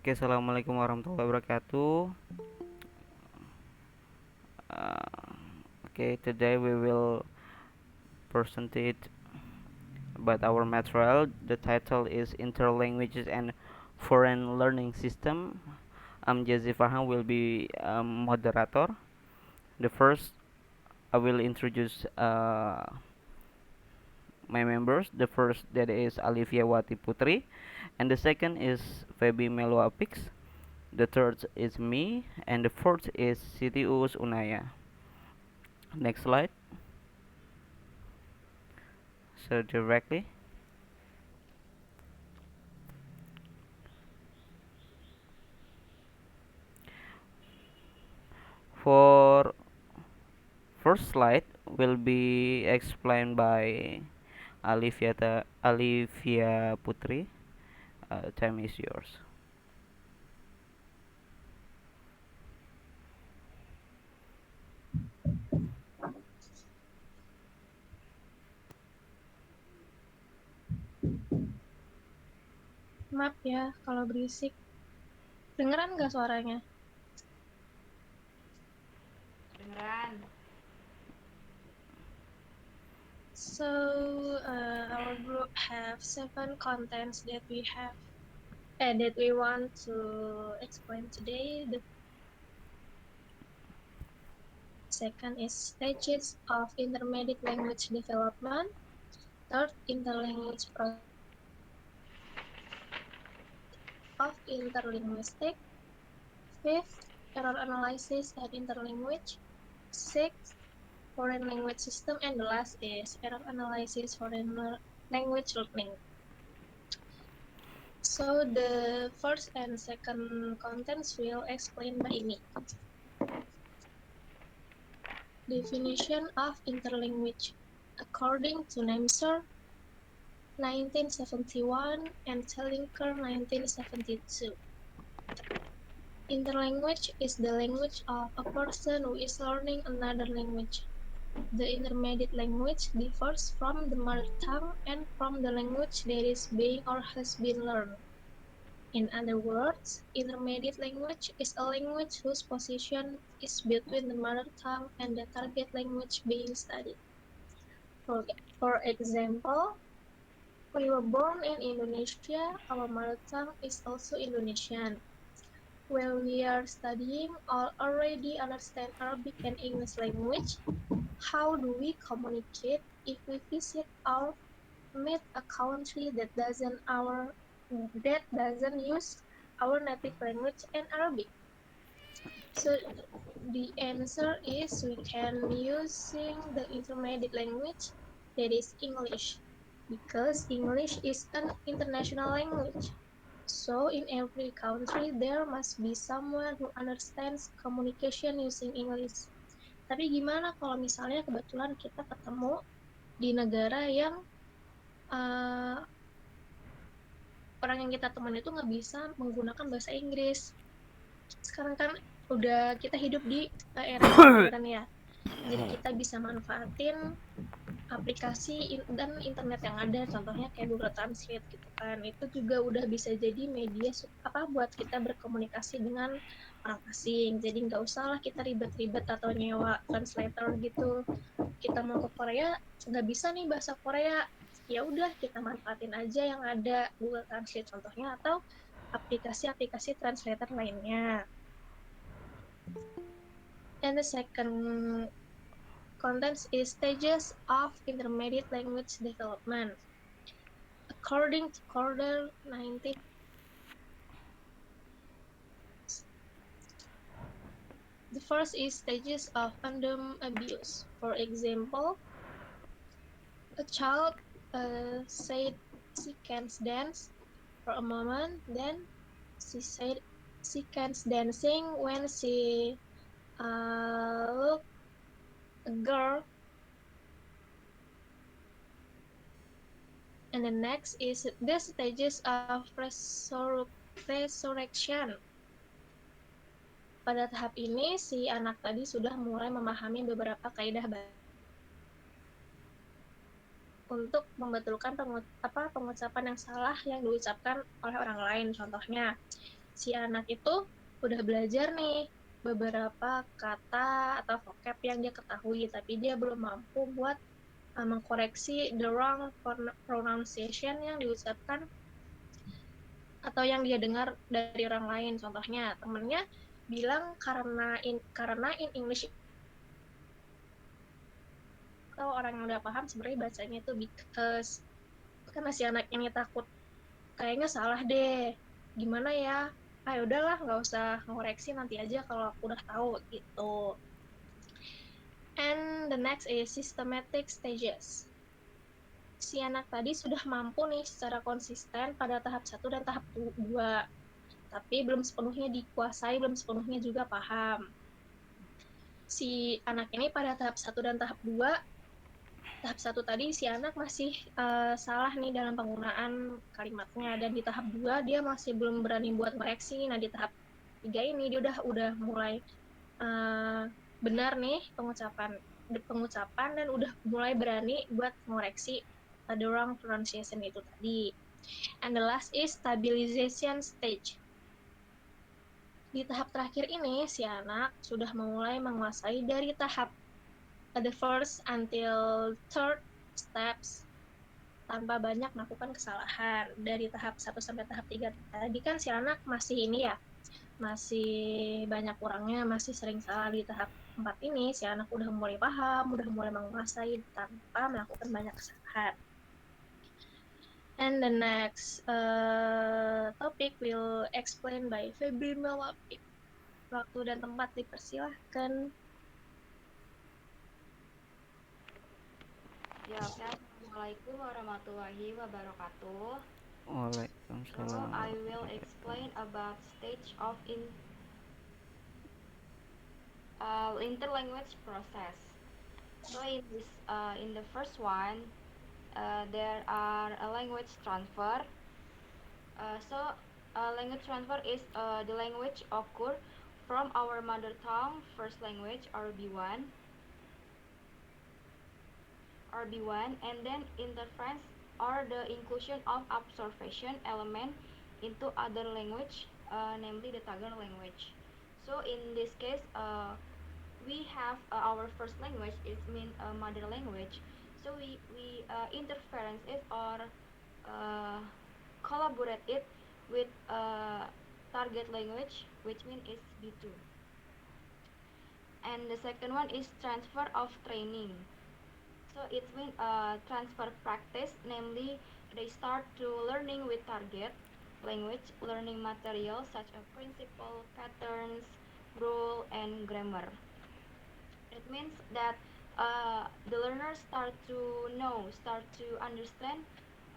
Oke, assalamualaikum warahmatullahi wabarakatuh. Okay, today we will present it about our material. The title is Interlanguages and Foreign Learning System. I'm Jazzy Farhan, will be moderator. The first, I will introduce my members. The first that is Alivia Wati Putri, and the second is Feby Melwa Pix. The third is me, and the fourth is Siti Uus Unaya. Next slide. So directly for first slide will be explained by Alivia Putri. Time is yours. Maaf ya kalau berisik. Dengeran nggak suaranya? Dengeran. So, our group have 7 contents that we want to explain today. The second is stages of intermediate language development. Third, interlanguage process of interlinguistic. Fifth, error analysis and interlanguage. Sixth, foreign language system, and the last is error analysis foreign language learning. So the first and second contents will explain by me. Definition of interlanguage. According to Nemser, 1971 and Tellinker, 1972. Interlanguage is the language of a person who is learning another language. The intermediate language differs from the mother tongue and from the language that is being or has been learned. In other words, intermediate language is a language whose position is between the mother tongue and the target language being studied. For example, we were born in Indonesia, our mother tongue is also Indonesian. While we are studying or already understand Arabic and English language, how do we communicate if we visit or meet a country that doesn't use our native language and Arabic? So the answer is we can using the intermediate language, that is English, because English is an international language. So in every country there must be someone who understands communication using English. Tapi gimana kalau misalnya kebetulan kita ketemu di negara yang orang yang kita temuin itu nggak bisa menggunakan bahasa Inggris. Sekarang kan udah kita hidup di era modern ya, jadi kita bisa manfaatin aplikasi dan internet yang ada, contohnya kayak Google Translate gitu kan. Itu juga udah bisa jadi media buat kita berkomunikasi dengan orang asing. Jadi nggak usah lah kita ribet-ribet atau nyewa translator gitu. Kita mau ke Korea nggak bisa nih bahasa Korea, ya udah kita manfaatin aja yang ada Google Translate contohnya, atau aplikasi-aplikasi translator lainnya. And the second contents is stages of intermediate language development. According to Corder 19, the first is stages of random abuse. For example, a child said she can't dance for a moment, then she said she can't dancing when she looked a girl. And the next is the stages of resurrection. Pada tahap ini, si anak tadi sudah mulai memahami beberapa kaidah untuk membetulkan pengucapan yang salah yang diucapkan oleh orang lain. Contohnya, Si anak itu udah belajar nih beberapa kata atau vocab yang dia ketahui, tapi dia belum mampu buat mengkoreksi the wrong pronunciation yang diucapkan atau yang dia dengar dari orang lain. Contohnya, temennya bilang karena in English atau orang yang udah paham sebenarnya bacanya itu because. Karena si anak ini takut kayaknya salah deh, gimana ya, udahlah nggak usah ngoreksi, nanti aja kalau aku udah tahu gitu. And the next is systematic stages. Si anak tadi sudah mampu nih secara konsisten pada tahap 1 dan tahap 2, tapi belum sepenuhnya dikuasai, belum sepenuhnya juga paham. Si anak ini pada tahap 1 dan tahap 2, tahap 1 tadi si anak masih salah nih dalam penggunaan kalimatnya, dan di tahap 2 dia masih belum berani buat koreksi. Nah, di tahap 3 ini dia udah mulai uh, benar nih pengucapan dan udah mulai berani buat mengoreksi the wrong pronunciation itu tadi. And the last is stabilization stage. Di tahap terakhir ini si anak sudah mulai menguasai dari tahap the first until third steps tanpa banyak melakukan kesalahan. Dari tahap 1 sampai tahap 3 tadi kan si anak masih ini ya, masih banyak kurangnya, masih sering salah. Di tahap 4 ini si anak udah mulai paham, udah mulai menguasai tanpa melakukan banyak kesalahan. And the next topic will explain by Febri Melapip. Waktu dan tempat dipersilahkan. Ya, oke. Assalamualaikum warahmatullahi wabarakatuh. So, Waalaikumsalam I will warahmatullahi explain wabarakatuh. about stage of interlanguage process. So, in the first one, there are a language transfer. Language transfer is the language occur from our mother tongue, first language, or B1, and then interference or the inclusion of observation element into other language, namely the Tagalog language. So in this case, we have our first language, it means mother language. So we interference it or uh, collaborate it with target language, which means is B2. And the second one is transfer of training. So it means transfer practice, namely they start to learning with target language learning materials such as principle, patterns, rule, and grammar. It means that the learners start to understand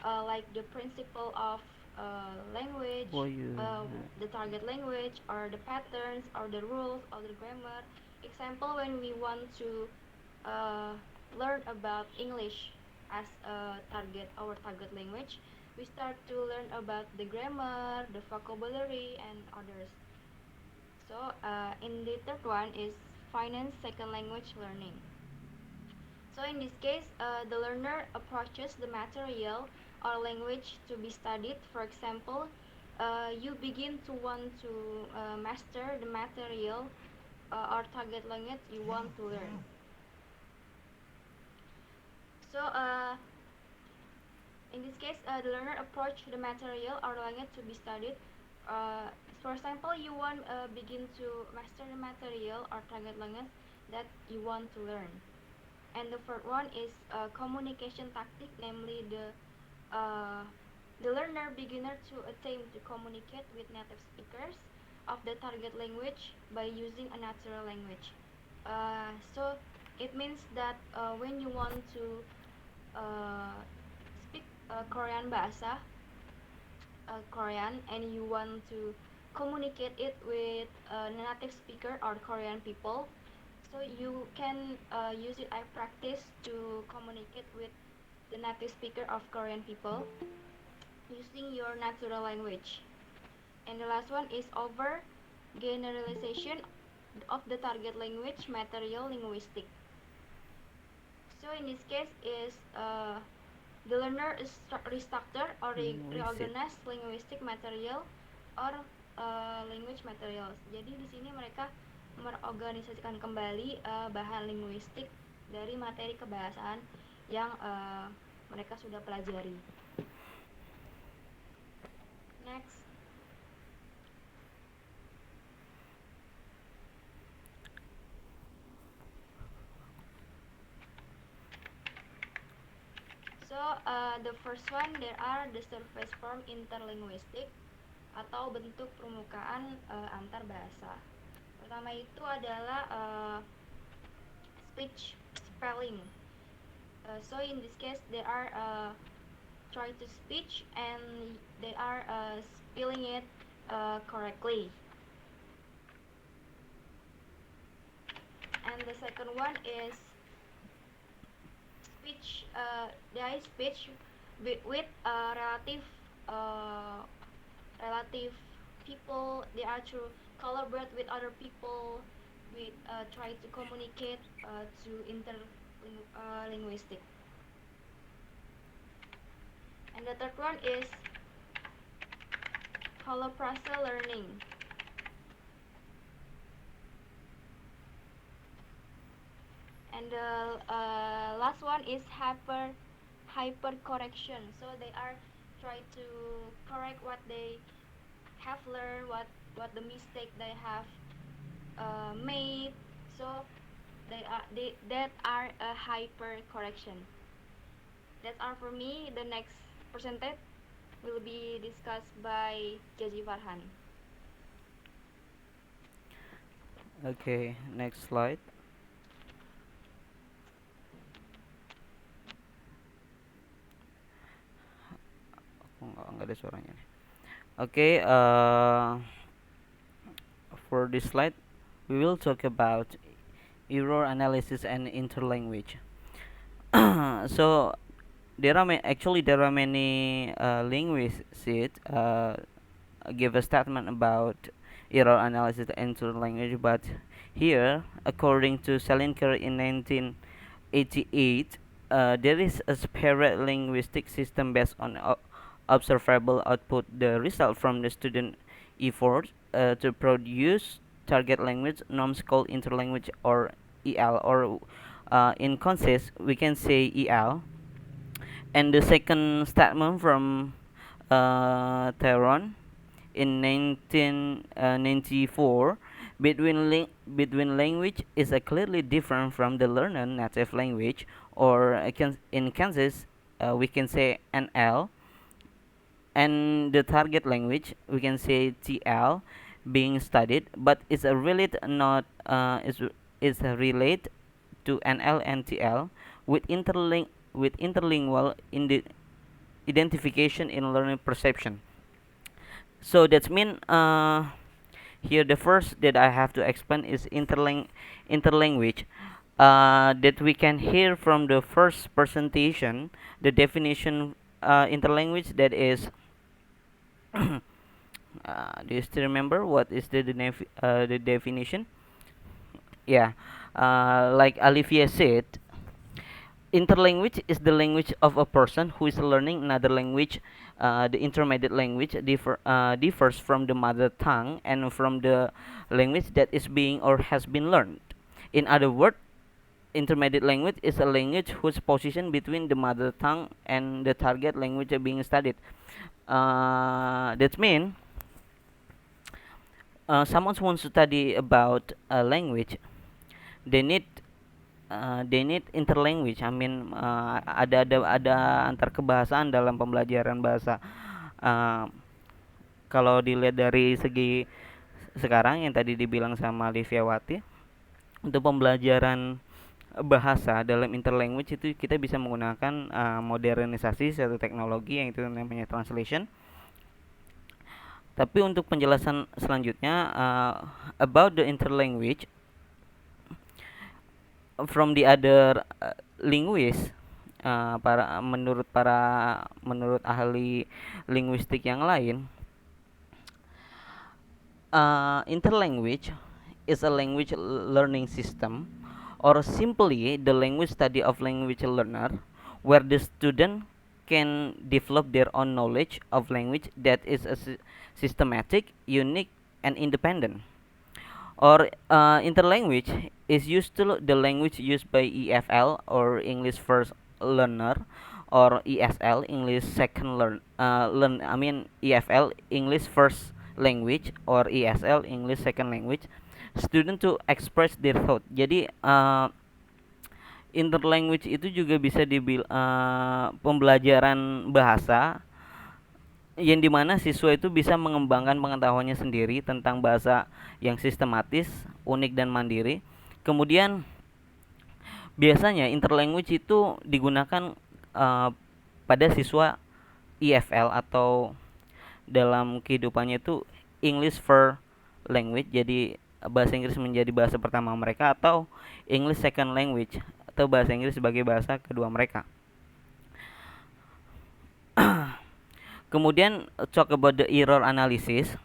like the principle of language, Why you the target language, or the patterns, or the rules, or the grammar. Example, when we want to uh, learn about English as our target language, we start to learn about the grammar, the vocabulary, and others. So, in the third one is finance second language learning. So in this case, the learner approaches the material or language to be studied. For example, you begin to want to master the material or target language you want to learn. So in this case, the learner approach the material or language to be studied. Uh, for example, you want begin to master the material or target language that you want to learn. And the third one is communication tactic, namely the learner beginner to attempt to communicate with native speakers of the target language by using a natural language. So it means that when you want to speak Korean bahasa, Korean, and you want to communicate it with a native speaker or Korean people, so you can use it as practice to communicate with the native speaker of Korean people using your natural language. And the last one is over generalization of the target language material linguistic. So in this case is the learner is restructure or linguistic? reorganize linguistic material or language materials. Jadi di sini mereka mengorganisasikan kembali bahan linguistik dari materi kebahasaan yang mereka sudah pelajari. Next. So the first one, there are the surface form interlinguistic atau bentuk permukaan antar bahasa. Pertama itu adalah speech spelling. So in this case, they are try to speech and they are spelling it correctly. And the second one is speech. They speech with relative people. They are to collaborate with other people. We try to communicate to interlinguistic. And the third one is holoprasa learning. And the last one is hyper correction. So they are try to correct what they have learned, what the mistake they have made. So that are a hyper correction. That's all for me. The next percentage will be discussed by Jaji Farhan. Okay, next slide. Nggak ada suaranya. Okay, for this slide, we will talk about error analysis and interlanguage. So there are actually there are many linguists give a statement about error analysis and interlanguage, but here, according to Salinker in 1988, there is a separate linguistic system based on observable output, the result from the student effort to produce target language norms called interlanguage or EL, or in context we can say EL. And the second statement from Theron in 1994, between language is clearly different from the learner native language, or in Kansas we can say NL, and the target language we can say TL being studied, but it's a relate not is a relate to NL and TL with interlingual in the identification in learning perception. So that's mean here the first that I have to explain is interlanguage. That we can hear from the first presentation, the definition interlanguage, that is do you still remember what is the definition? Yeah, like Olivia said, interlanguage is the language of a person who is learning another language. The intermediate language differs from the mother tongue and from the language that is being or has been learned. In other words, intermediate language is a language whose position between the mother tongue and the target language being studied. That means someone wants to study about a language, they need interlanguage. I mean ada antar kebahasaan dalam pembelajaran bahasa. Kalau dilihat dari segi sekarang yang tadi dibilang sama Liviawati, untuk pembelajaran bahasa dalam interlanguage itu kita bisa menggunakan modernisasi suatu teknologi yang itu namanya translation. Tapi untuk penjelasan selanjutnya about the interlanguage from the other linguist, menurut ahli linguistik yang lain, interlanguage is a language learning system, or simply the language study of language learner, where the student can develop their own knowledge of language that is a systematic, unique, and independent. Or interlanguage is used to the language used by EFL or English First Learner, or ESL English Second Learn. I mean EFL English First Language or ESL English Second Language student to express their thought. Jadi interlanguage itu juga bisa dibil pembelajaran bahasa yang dimana siswa itu bisa mengembangkan pengetahuannya sendiri tentang bahasa yang sistematis, unik dan mandiri. Kemudian biasanya interlanguage itu digunakan pada siswa EFL atau dalam kehidupannya itu English first language, jadi bahasa Inggris menjadi bahasa pertama mereka, atau English second language atau bahasa Inggris sebagai bahasa kedua mereka. Kemudian talk about the error analysis.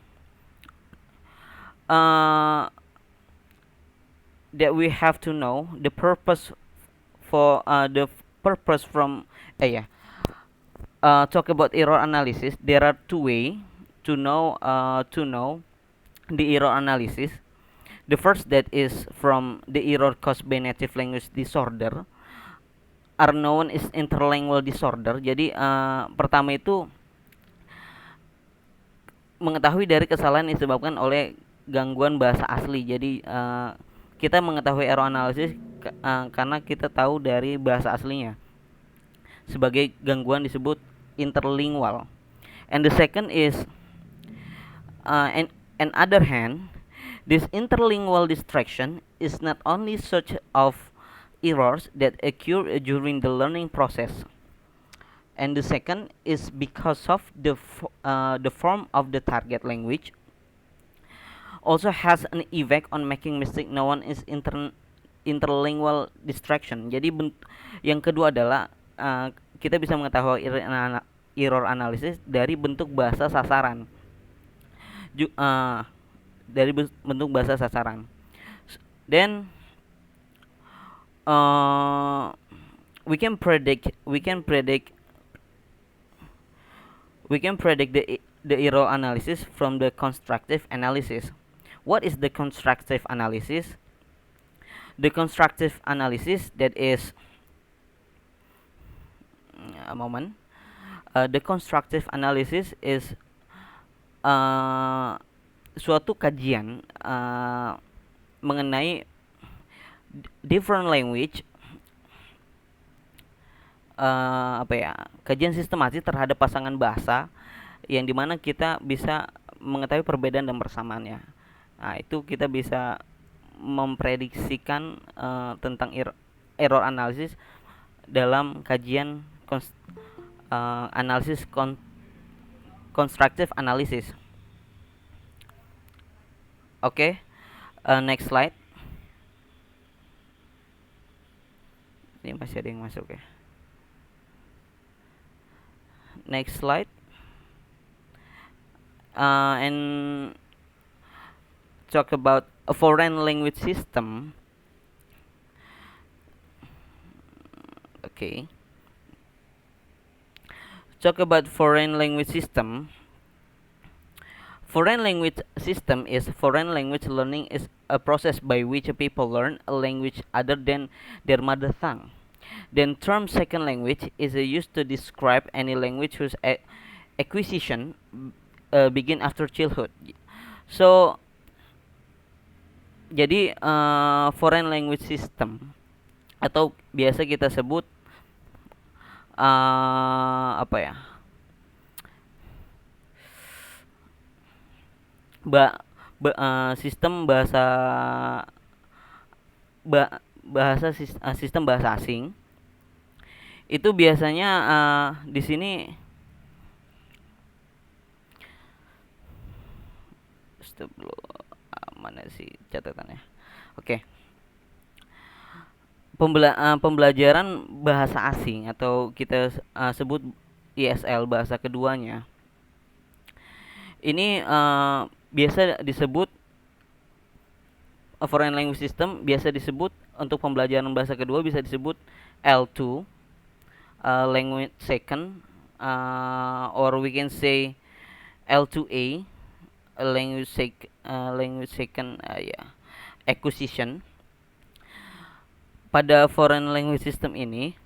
That we have to know the purpose for the purpose from talk about error analysis. There are two ways to know the error analysis. The first, that is from the error caused by native language disorder, are known as interlingual disorder. Jadi pertama itu mengetahui dari kesalahan yang disebabkan oleh gangguan bahasa asli. Jadi kita mengetahui error analysis karena kita tahu dari bahasa aslinya. Sebagai gangguan disebut interlingual. And the second is on other hand, this interlingual distraction is not only such of errors that occur during the learning process. And the second is because of the form of the target language also has an effect on making mistake known as interlingual distraction. Jadi yang kedua adalah kita bisa mengetahui error analysis dari bentuk bahasa sasaran. Dari bentuk bahasa sasaran. Then we can predict the error analysis from the constructive analysis. What is the constructive analysis? The constructive analysis, that is a moment. The constructive analysis is suatu kajian mengenai different language, kajian sistematis terhadap pasangan bahasa yang dimana kita bisa mengetahui perbedaan dan persamaannya. Nah, itu kita bisa memprediksikan tentang error analysis dalam kajian analisis constructive analysis. Oke, next slide. Ini masih ada yang masuk ya. Next slide. And talk about a foreign language system. Okay. Talk about foreign language system. Foreign language system is foreign language learning is a process by which people learn a language other than their mother tongue. Then term second language is used to describe any language whose acquisition begin after childhood. So jadi foreign language system atau biasa kita sebut sistem sistem bahasa asing itu biasanya di sini mana sih catatannya? Oke. Pembelajaran bahasa asing atau kita sebut ESL bahasa keduanya. Ini biasa disebut foreign language system, biasa disebut untuk pembelajaran bahasa kedua bisa disebut L2, language second, or we can say L2A, language second acquisition. Pada foreign language system ini,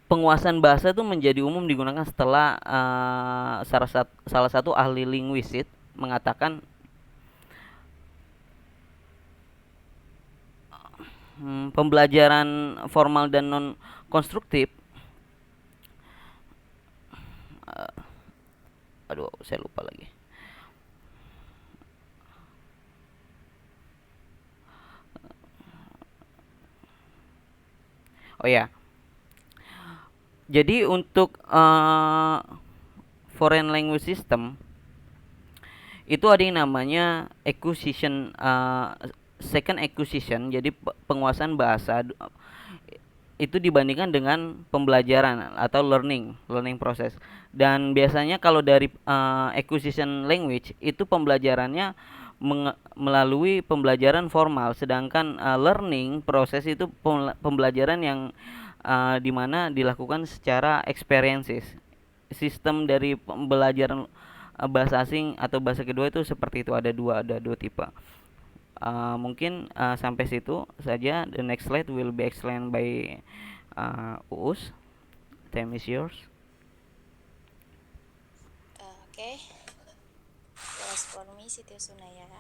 penguasaan bahasa itu menjadi umum digunakan setelah salah satu ahli linguistik mengatakan pembelajaran formal dan non konstruktif aduh saya lupa lagi. Oh ya, jadi untuk foreign language system itu ada yang namanya acquisition, second acquisition. Jadi penguasaan bahasa itu dibandingkan dengan pembelajaran atau learning proses. Dan biasanya kalau dari acquisition language itu pembelajarannya melalui pembelajaran formal, sedangkan learning proses itu pembelajaran yang dimana dilakukan secara experiences. Sistem dari pembelajaran bahasa asing atau bahasa kedua itu seperti itu, ada dua tipe. Mungkin sampai situ saja. The next slide will be explained by Uus. Time is yours. Okay. Yes, for me, Siti Sunaya.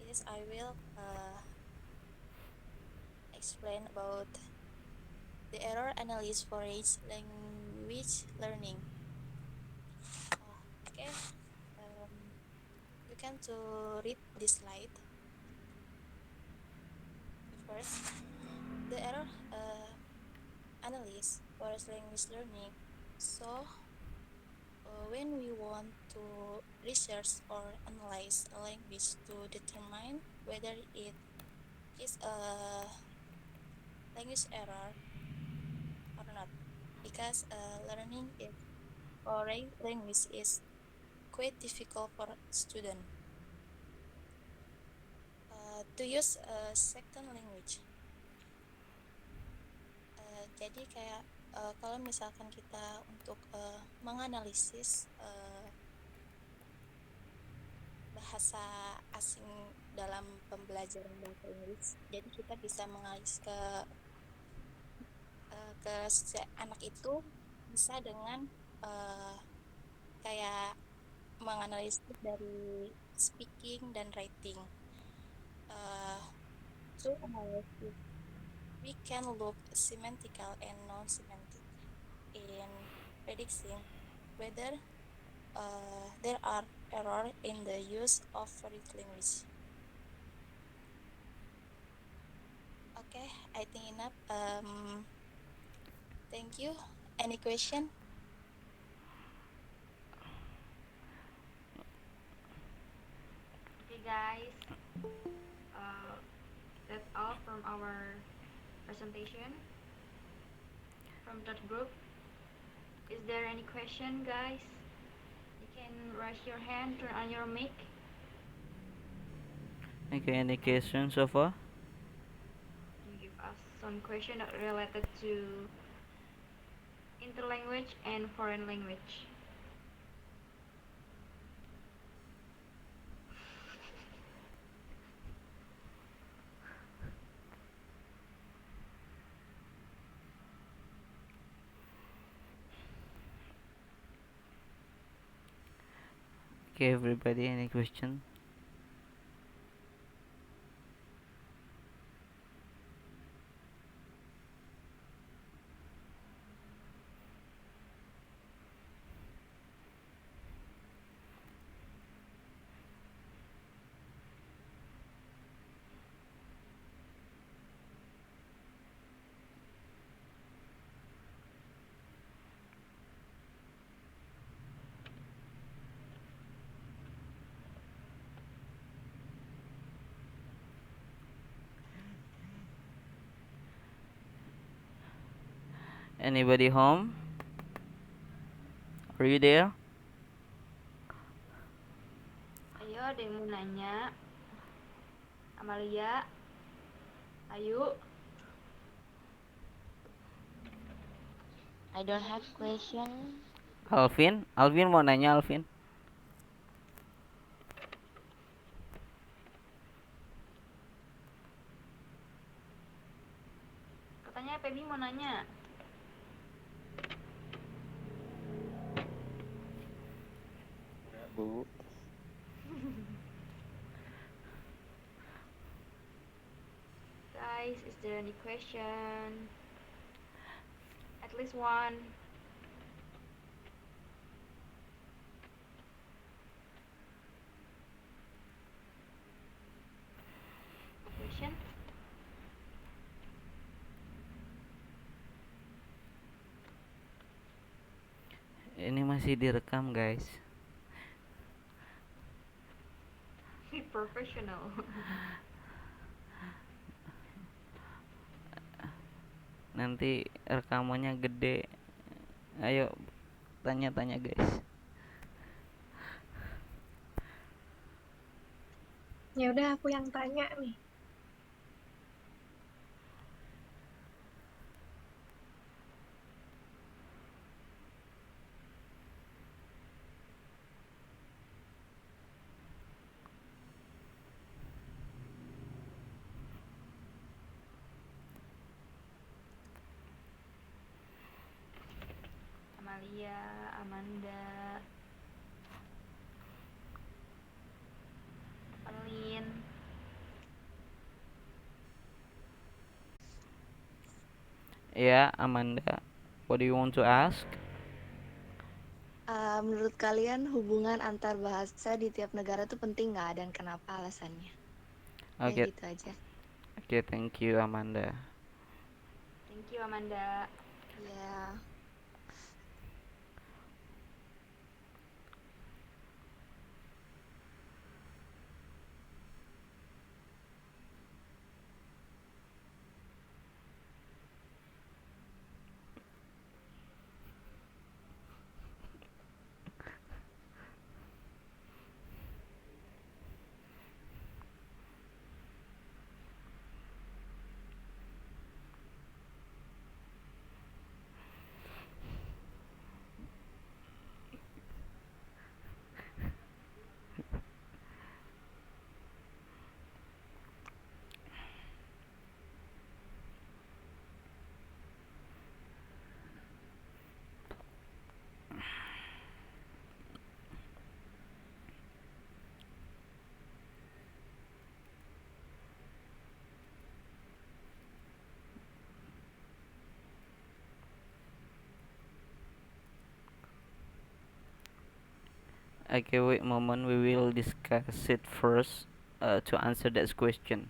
Yes, I will explain about the error analysis for each language learning. Okay. You can to read this slide. First, the error analysis for language learning. So, when we want to research or analyze a language to determine whether it is a language error or not, because learning a foreign language is quite difficult for student to use a second language. Jadi kayak kalau misalkan kita untuk menganalisis bahasa asing dalam pembelajaran bahasa Inggris, jadi kita bisa menganalisis ke anak itu bisa dengan kayak menganalisis dari speaking dan writing. To analysis, we can look semantical and non-semantic in predicting whether there are errors in the use of foreign language. Okay, I think enough. Thank you. Any question? Okay, guys. That's all from our presentation from that group. Is there any question, guys? You can raise your hand, turn on your mic. Okay, any questions so far? You give us some question related to interlanguage and foreign language. Okay, everybody, any question? Anybody home? Are you there? Ayo, ada yang mau nanya? Amalia, Ayu. I don't have question. Alvin mau nanya, Alvin. Feby mau nanya. Enggak, Bu. Guys, is there any question? At least one. Question? Ini masih direkam, guys. Professional. Nanti rekamannya gede. Ayo tanya-tanya, guys. Ya udah aku yang tanya nih. Amalia, Amanda, Pelin. Ya, Amanda, what do you want to ask? Menurut kalian hubungan antar bahasa di tiap negara itu penting nggak dan kenapa alasannya? Ya Okay, gitu aja. okay, thank you, Amanda. Thank you, Amanda. Ya. Okay, wait a moment. We will discuss it first to answer that question.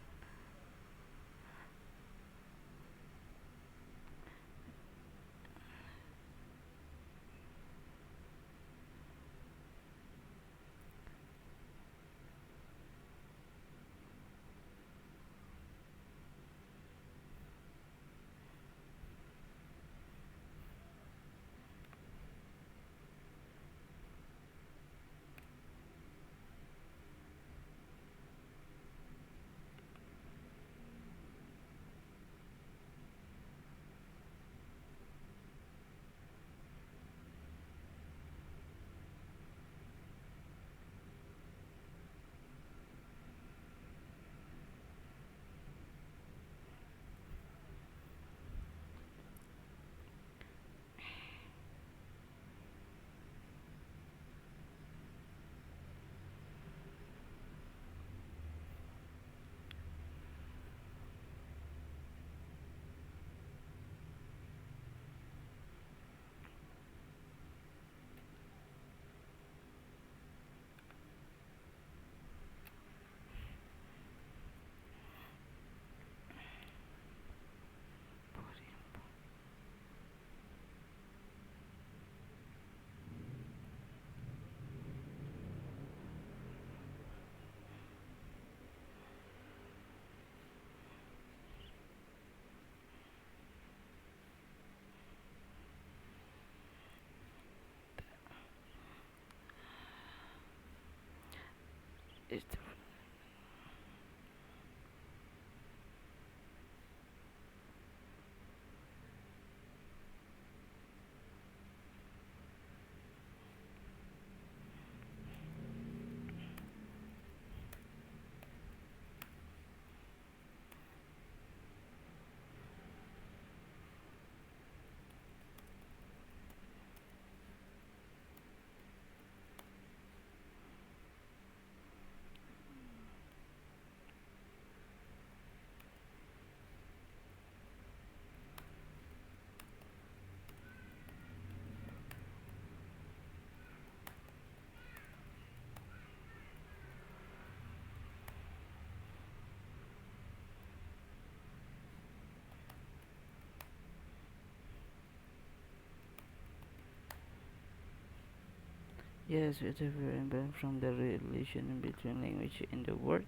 Yes, it's a very important from the relation between language in the world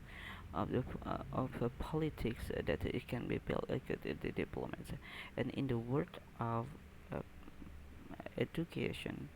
of the politics that it can be built the diplomacy and in the world of uh, education.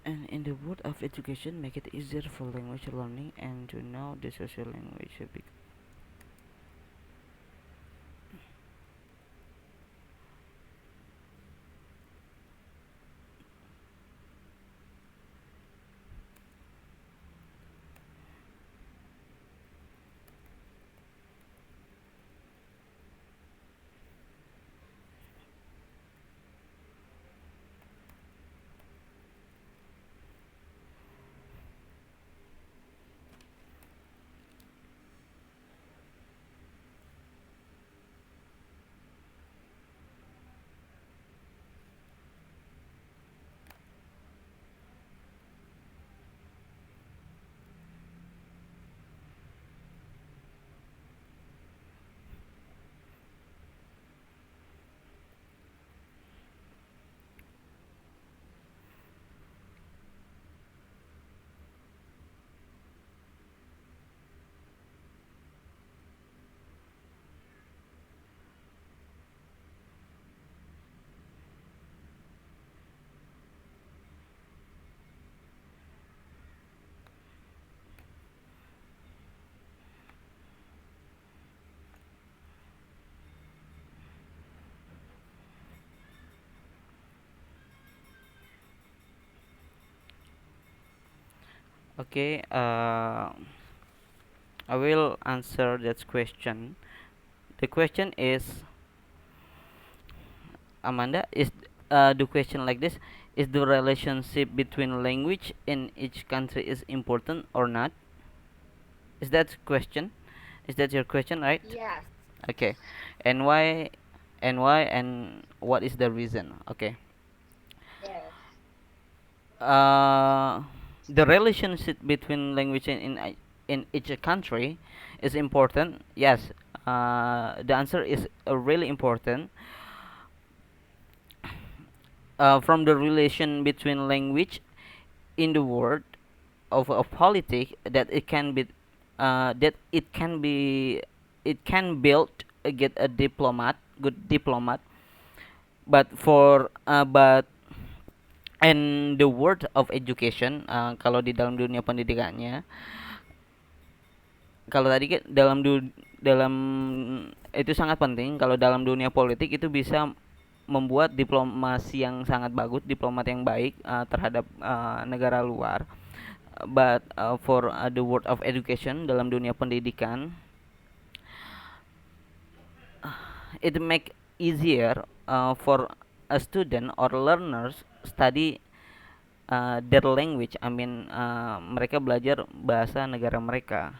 And in the world of education, make it easier for language learning and to know the social language. Okay, I will answer that question. The question is, Amanda, is the question like this: is the relationship between language in each country is important or not? Is that question? Is that your question, right? Yes. Okay, and why, and what is the reason? Okay, Yes. uh, the relationship between language in each country is important. Yes, the answer is really important. From the relation between language in the world of politics that it can build get a diplomat good diplomat but and the world of education, kalau di dalam dunia pendidikannya, kalau tadi dalam itu sangat penting. Kalau dalam dunia politik itu bisa membuat diplomasi yang sangat bagus, diplomat yang baik terhadap negara luar. But for the world of education, dalam dunia pendidikan, it make easier for a student or learners study their language. I mean, mereka belajar bahasa negara mereka.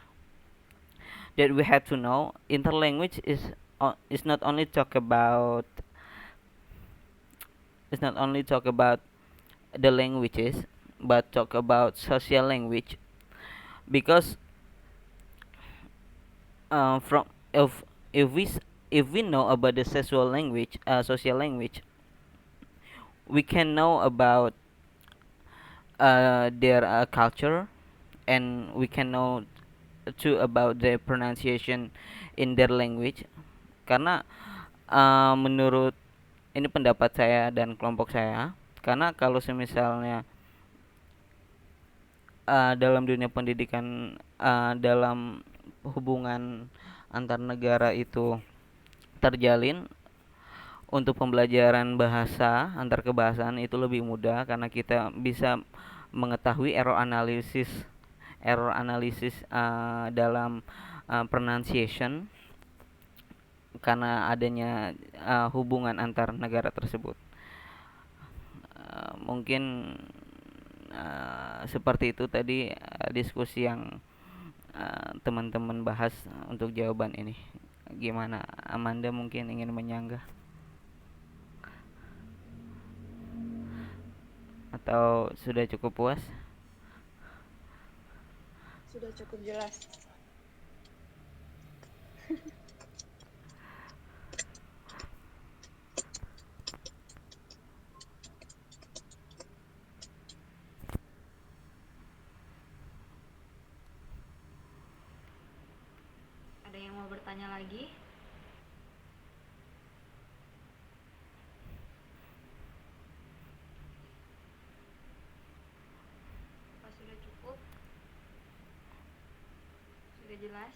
That we have to know, interlanguage is not only talk about the languages, but talk about social language, because from if we s- if we know about the social language, we can know about their culture, and we can know too about the pronunciation in their language. Karena menurut ini pendapat saya dan kelompok saya, karena kalau semisalnya dalam dunia pendidikan, dalam hubungan antar negara itu terjalin, untuk pembelajaran bahasa antar kebahasaan itu lebih mudah karena kita bisa mengetahui error analisis dalam pronunciation karena adanya hubungan antar negara tersebut. Mungkin seperti itu tadi diskusi yang teman-teman bahas untuk jawaban ini. Gimana, Amanda mungkin ingin menyanggah atau sudah cukup puas? Sudah cukup jelas. Ada yang mau bertanya lagi? Apa sudah cukup? Sudah jelas?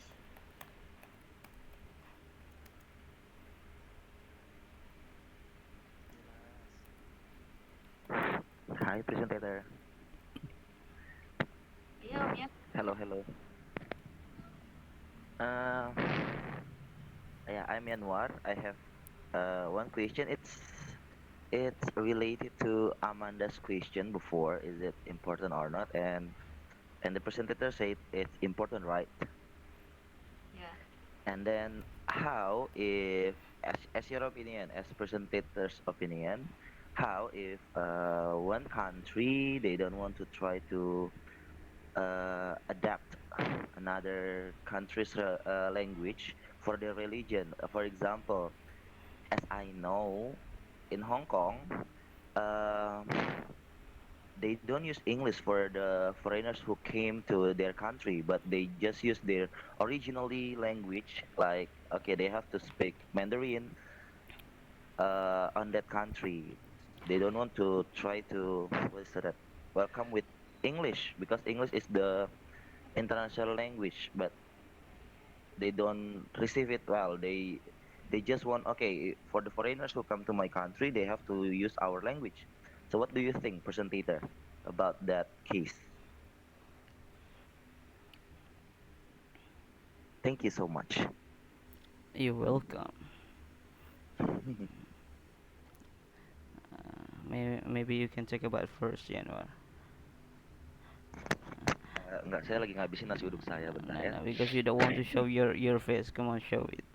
Hi, presenter. Iya, Om ya. Hello, hello. Uh, yeah, I'm Yanwar. I have one question. It's related to Amanda's question before. Is it important or not? And the presenter said it's important, right? Ya. And then how if as your opinion, as presentator's opinion, how if one country they don't want to try to adapt another country's language for their religion. For example, as I know, in Hong Kong, uh, they don't use English for the foreigners who came to their country, but they just use their originally language. Like, okay, they have to speak Mandarin on that country. They don't want to try to what is that? Welcome with English because English is the international language, but they don't receive it well. They just want, okay, for the foreigners who come to my country, they have to use our language. So what do you think, presentator, about that case? Thank you so much. You're welcome. Maybe you can talk about first, Januar. Enggak, saya lagi ngabisin nasi uduk saya, bentar No, ya. no, because you don't want to show your face. Come on, show it.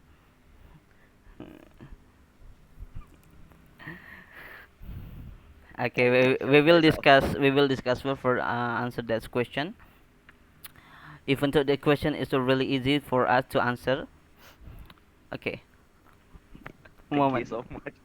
Okay, we will Biasa, discuss. We will discuss for answer that question. Even though the question is really easy for us to answer. Okay, thank you moment. so much.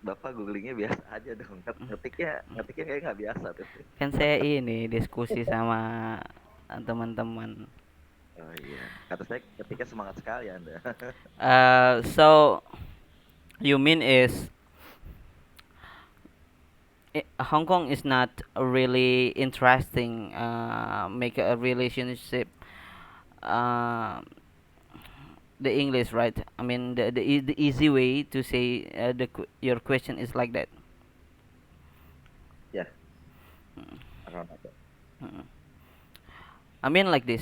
Bapak googlingnya biasa aja dong. Ngetiknya kayak nggak biasa tuh. Kan saya ini diskusi sama teman-teman. Oh iya, kata saya ketiknya semangat sekali Anda. So you mean is Hong Kong is not really interesting. Make a relationship. Uh, the English, right? I mean, the easy way to say your question is like that. Ya, around that. Mm. I mean, like this.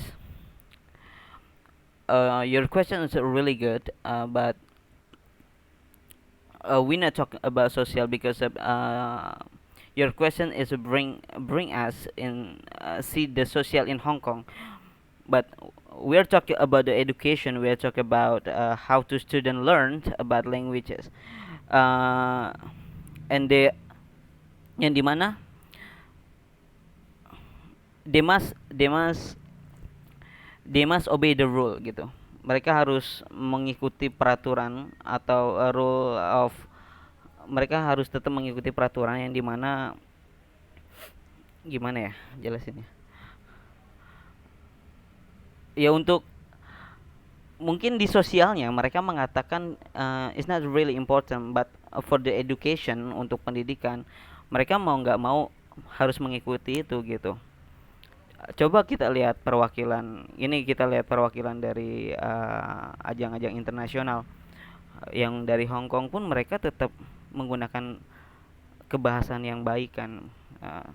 Your question is really good, but we're not talking about social because your question is bring us in see the social in Hong Kong, but we're talking about the education. We're talking about how to student learn about languages, uh, and yang dimana Demas Demas obey the rule gitu. Mereka harus mengikuti peraturan atau rule of, mereka harus tetap mengikuti peraturan yang dimana, gimana ya jelasinnya, ya untuk mungkin di sosialnya mereka mengatakan it's not really important, but for the education, untuk pendidikan mereka mau nggak mau harus mengikuti itu gitu. Coba kita lihat perwakilan ini, kita lihat perwakilan dari ajang-ajang internasional yang dari Hong Kong pun mereka tetap menggunakan kebahasan yang baik kan, uh,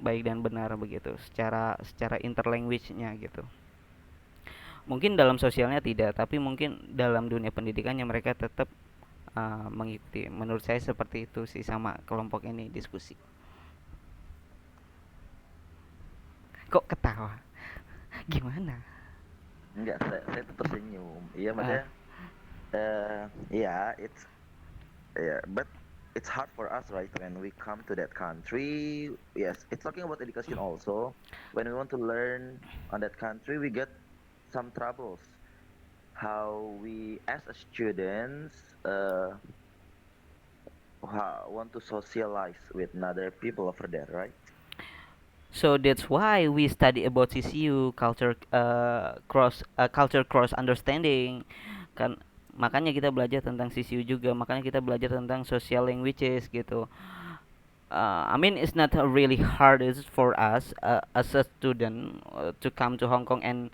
baik dan benar begitu secara secara interlanguage-nya gitu. Mungkin dalam sosialnya tidak, tapi mungkin dalam dunia pendidikannya mereka tetap mengikuti. Menurut saya seperti itu sih, sama kelompok ini diskusi. Kok ketawa? Gimana? Enggak, saya tuh tersenyum. Iya, Ah, maksudnya, yeah, but it's hard for us, right? When we come to that country, yes, it's talking about education also. When we want to learn on that country, we get some troubles. How we, as a students, want to socialize with other people over there, right? so that's why we study about CCU, culture cross understanding kan. Makanya kita belajar tentang CCU juga, makanya kita belajar tentang social languages gitu. I mean, it's not really hard is for us as a student to come to Hong Kong and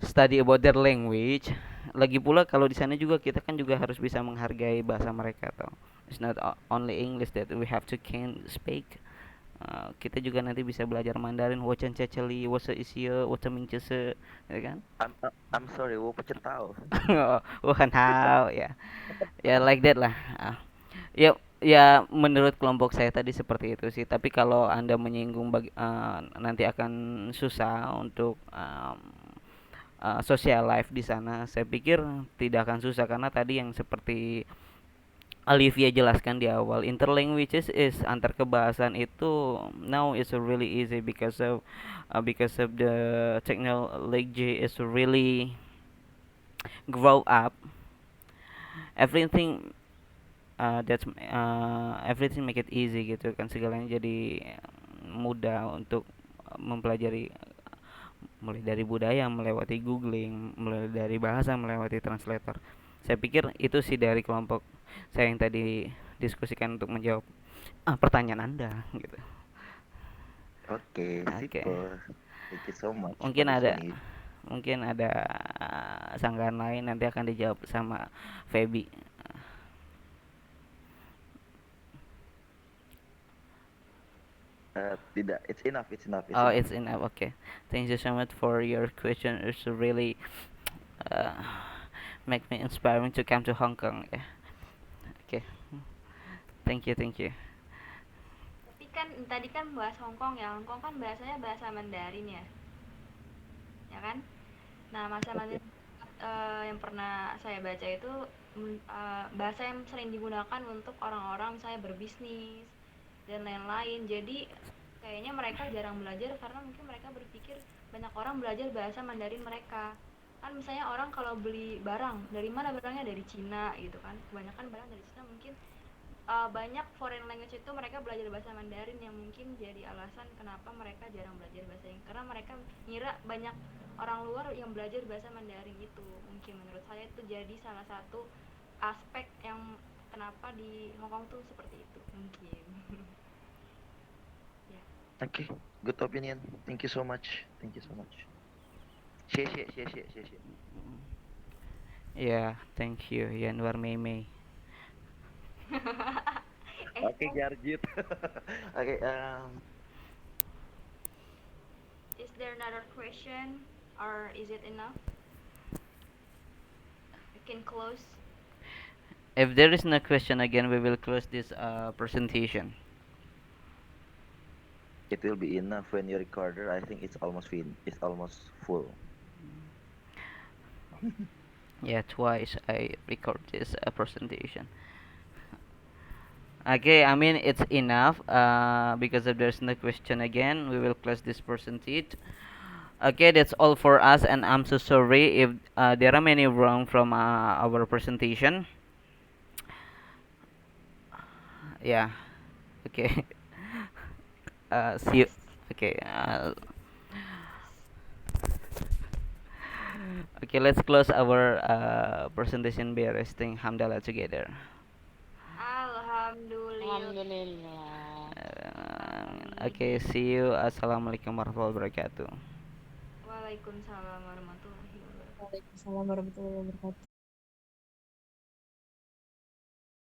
study about their language. Lagi pula kalau di sana juga kita kan juga harus bisa menghargai bahasa mereka toh. It's not only English that we have to can speak. Kita juga nanti bisa belajar Mandarin, Wochen Ceceli, Wose Isye, Woche Mingcese, ya kan? I'm sorry, 我不知道. Wuhan Hao ya. Ya like that lah. Ya, ya menurut kelompok saya tadi seperti itu sih. Tapi kalau Anda menyinggung nanti akan susah untuk social life di sana, saya pikir tidak akan susah karena tadi yang seperti Olivia jelaskan di awal, interlanguages is antar kebahasan itu now is really easy because of the technology is really grow up. Everything everything make it easy gitu kan, segalanya jadi mudah untuk mempelajari, mulai dari budaya melewati googling, mulai dari bahasa melewati translator. Saya pikir itu sih dari kelompok saya yang tadi diskusikan untuk menjawab pertanyaan Anda gitu. Okay, Oke. super. Thank you so much for Mungkin ada listening. mungkin ada sanggahan lain nanti akan dijawab sama Feby. Tidak, it's enough, it's enough, it's Oh, enough. it's enough. Okay. Thank you so much for your question. It's really uh, make me inspiring to come to Hong Kong. Yeah. Okay. Thank you, thank you. Tapi kan tadi kan bahas Hong Kong ya. Hong Kong kan bahasanya bahasa Mandarin ya. Ya kan? Nah, bahasa Okay. Mandarin yang pernah saya baca itu bahasa yang sering digunakan untuk orang-orang saya berbisnis dan lain-lain. Jadi kayaknya mereka jarang belajar karena mungkin mereka berpikir banyak orang belajar bahasa Mandarin mereka. Kan misalnya orang kalau beli barang, dari mana barangnya? Dari Cina gitu kan. Kebanyakan barang dari Cina, mungkin banyak foreign language itu mereka belajar bahasa Mandarin, yang mungkin jadi alasan kenapa mereka jarang belajar bahasa Inggris, karena mereka ngira banyak orang luar yang belajar bahasa Mandarin itu. Mungkin menurut saya itu jadi salah satu aspek yang kenapa di Hong Kong tuh seperti itu mungkin. Ya. Okay, good opinion. Thank you so much. Thank you so much. 谢谢。Yeah, thank you Yanwar Mei Mei. Okay, Garjit. Okay, Is there another question or is it enough? We can close. If there is no question again, we will close this presentation. it will be enough when you recorder. I think it's almost full. Yeah, twice I record this presentation. Okay, I mean it's enough. Because if there's no question again, we will close this percentage. Okay, that's all for us, and I'm so sorry if there are many wrong from our presentation. Yeah. Okay. See you. Okay. Okay. Let's close our presentation by resting Hamdallah together. Alhamdulillah. Alhamdulillah. Okay. See you. Assalamualaikum warahmatullahi wabarakatuh. Waalaikumsalam warahmatullahi wabarakatuh. Waalaikumsalam warahmatullahi wabarakatuh.